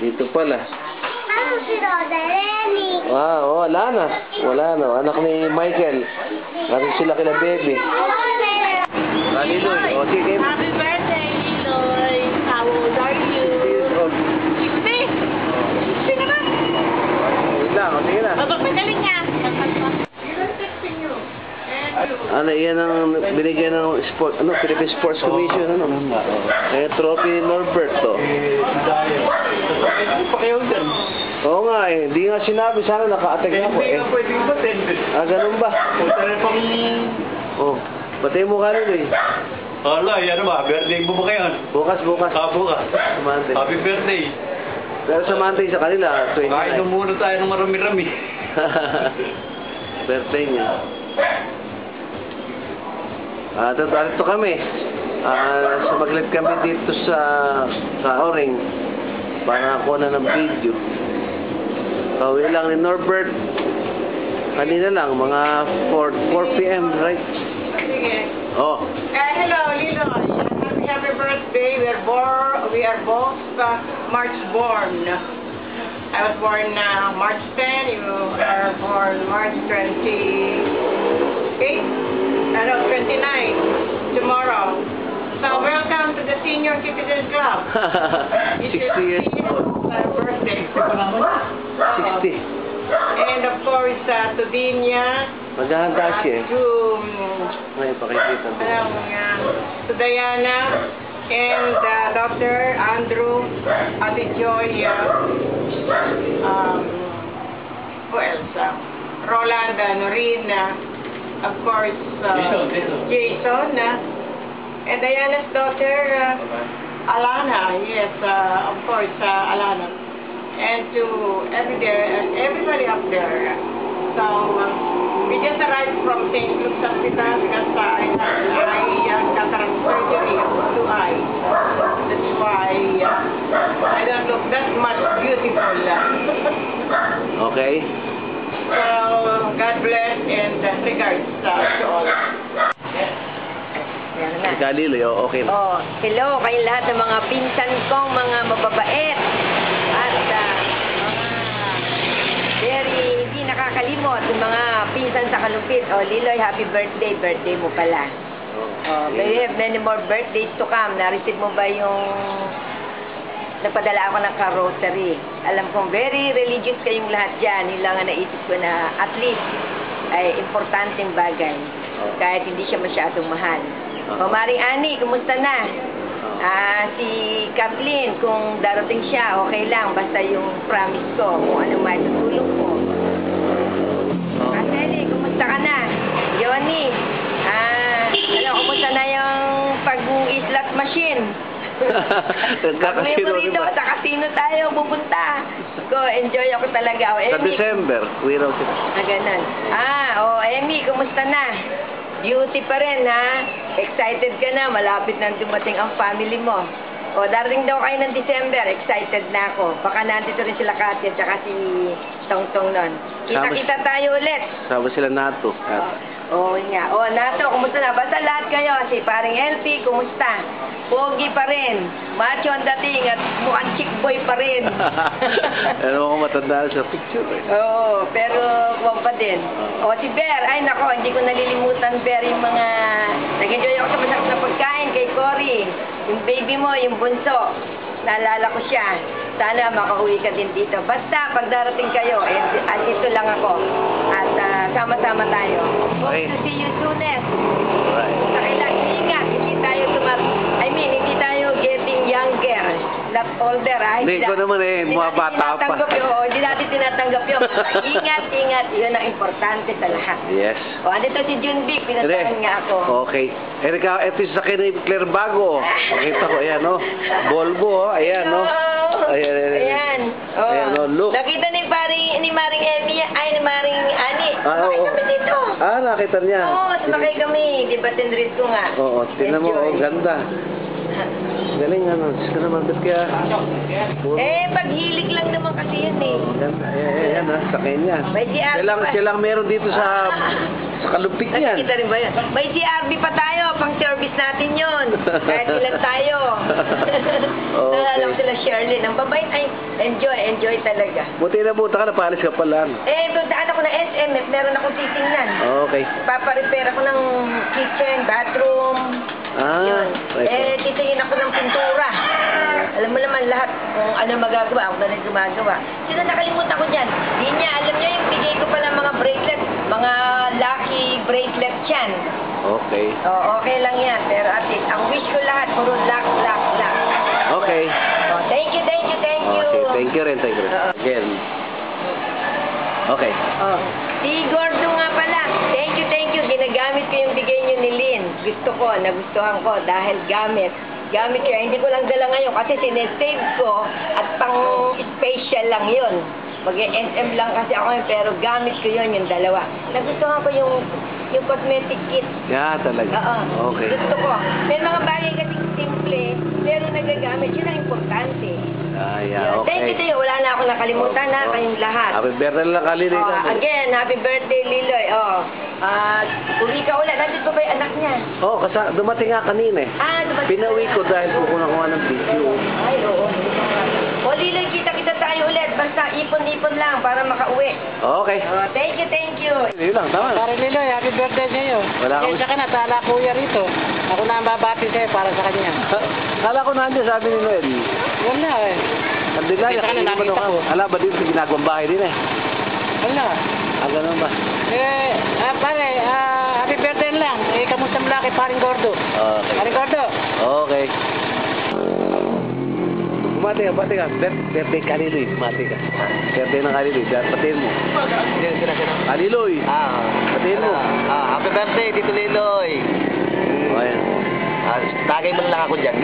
Dito pala. Ano si Roda Lenny? Wow, wala na. Wala na. Anak ni Michael. Narin sila kila baby. Liloy. O, sige. Happy birthday, Liloy. How old are you? 60. 60 na ba? Wait lang. O, sige na. Magaling niya. Ano, yan ang binigyan ng sport, ano, Philippine Sports Commission, ano? Eh, trophy ni Norbert, to. Oo nga eh, hindi nga sinabi, sana naka-attack ako eh. Ganun ba? Oh, batay mo ka rin eh. Hala, yan ba? Birthday mo ba kayo? Bukas. Bukas. Monday. Happy birthday. Pero sa Monday sa kanila, 29. Kahit muna tayo ng marami-rami. Birthday niya. Dito kami. Sa maglit kami dito sa Oring para kuha na ng video. Kauwi lang ni Norbert. Kanina lang, mga 4 p.m., right? Oh. Hello, Liloy. Happy birthday. We are both March born. I was born March 10. You are born March 29. Tomorrow. So welcome to the Senior Citizen Club. 60 years old. Birthday. 60. And of course, to Dinya. Maghahanda siya eh. Ngayon, pakikita mo. To Diana. And Dr. Andrew. Ate Joy. Who else? Roland, Noreen. Of course, Jason. And Diana's daughter, Alana. Yes, of course, Alana. And to everybody up there. So, we just arrived from St. Luke's Hospital because I had cataract surgery of 2 eyes. That's why I don't look that much beautiful. Okay. So, God bless and regards to all. Yan na. Si Liloy, okay na. Oh, hello kayong lahat ng mga pinsan kong mga mababait. At very hindi nakakalimot yung mga pinsan sa Kalumpit. Oh, Liloy, happy birthday. Birthday mo pala. Oh, may have many more birthdays to come. Na-receive mo ba yung nagpadala ako ng carrossery? Alam kong very religious kayong lahat dyan. Yun lang ang naisip ko na at least ay importanteng bagay. Kahit hindi siya masyadong mahal. O Maring Ani, kumusta na? Si Kathleen, kung darating siya, okay lang. Basta yung promise ko, kung ano may tutulong ko. Aseli, kumusta ka na? Yoni, kumusta na yung pag-slot machine? Kakasino dito, sa casino tayo pupunta. Enjoy ako talaga. Sa December, uwi raw sila. Ganun. Emmy, kumusta na? Beauty pa rin, ha? Excited ka na, malapit na dumating ang family mo. Darating daw kayo ng December, excited na ako. Baka nandito rin sila Katya at saka si Tongtong nun. Kita-kita tayo ulit. Sama sila Nato. Nga. Nato, kumusta na? Basta lahat kayo. Si paring LP, kumusta? Pogi pa rin. Macho ang dating at mukhang chick boy pa rin. Ano ako matanda sa picture eh. Pero kuwag pa din. Si Bear, ay nako, hindi ko nalilimutan Bear yung mga nag-enjoy ako sa masarap na pagkain kay Cory. Yung baby mo, yung bunso. Naalala ko siya. Sana makauwi ka din dito. Basta, pag darating kayo, andito lang ako. At sama-sama tayo. Hope to see you soonest. Alright. Sa kailan, ingat. Hindi tayo hindi tayo getting younger. Not older, ha? Hindi ko naman bata pa. Hindi natin tinatanggap yun. Ingat. Yun ang importante sa lahat. Yes. Andito si Junvic, pinatahan nga ako. Okay. Ito sa akin ni Claire Bago. Makita ko, ayan, Volvo, ayan, Ayan. Look. Nakita ni Maring Emmy, ni Maring Ani. Sumakay kami dito. Nakita niya. Sumakay kami. Di ba tinread ko nga? Tingnan mo, ganda. Galing, Diyos ka naman, ba't kaya? Paghilig lang naman kasi yun eh. Ganda, ayan, sa kanya. May GRB pa. Silang meron dito sa Kalumpit yan. Nakikita rin ba yan? May GRB pa tayo, pang service natin yun. Kahit ilan tayo. Nalala ko sila Sherlyn. Ang babait ay enjoy talaga. Buti na buta ka na, paalis ka pala. ano? Daan ako ng SM, meron akong titingnan. Okay. Paparepair ako ng kitchen, bathroom. Yun. right. Titingin ako ng pintura. Alam mo naman lahat kung ano magagawa, ako na rin gumagawa. Sino nakalimutan ko dyan? Di niya, alam niyo yung bigay ko pala mga bracelet, mga lucky bracelet yan. Okay. Okay lang yan. Pero at least, ang wish ko lahat, puro luck. Okay. Thank you. Okay, thank you rin. Again. Okay. Si Gordo nga pala, thank you. Ginagamit ko yung bigay niyo ni Lynn. Nagustuhan ko dahil gamit ko. Hindi ko lang dala ngayon kasi sinesave ko at pang special lang yun. Mag-SM lang kasi ako yun, pero gamit ko yun, yung dalawa. Nagustuhan ko yung cosmetic kit. Yeah, talaga. Okay. Gusto ko. May mga bagay kasing simple, pero nagagamit. Yun ang importante. Yeah, okay. Thank you. Wala na ako nakalimutan na kayong lahat. Happy birthday lang kalili ka. Again, happy birthday, Liloy. Uwi ka ulit. Nandito ba yung anak niya? Dumating nga kanina eh. Dumating. Pinauwi ko dahil kukuha ng video. Ay, oo. Liloy, kita tayo ulit. Basta ipon-ipon lang para makauwi. Okay. Thank you. Yun lang, tama. Pare Liloy, happy birthday sa'yo. Wala akong- Kaya ka na, tala kuya rito. Ako na ang babati sa'yo para sa kanya. Kala ko nandiyan, sabi ni Noel. Wala eh. Hindi na, Kita ka na, nakita ko. Ala ba dito sa ginagawang bahay din eh? Wala. Ganun ba? Pare, happy birthday lang. Kamusta mo lang kay Paring Gordo? Okay. Paring Gordo. Okay. Bumati ka. Birthday Kaliloy. Bumati ka. Birthday ng Kaliloy. Batiin mo. Kaliloy. Batiin mo. Happy birthday, Tito Liloy. O, ayan. Tagay mo lang ako dyan.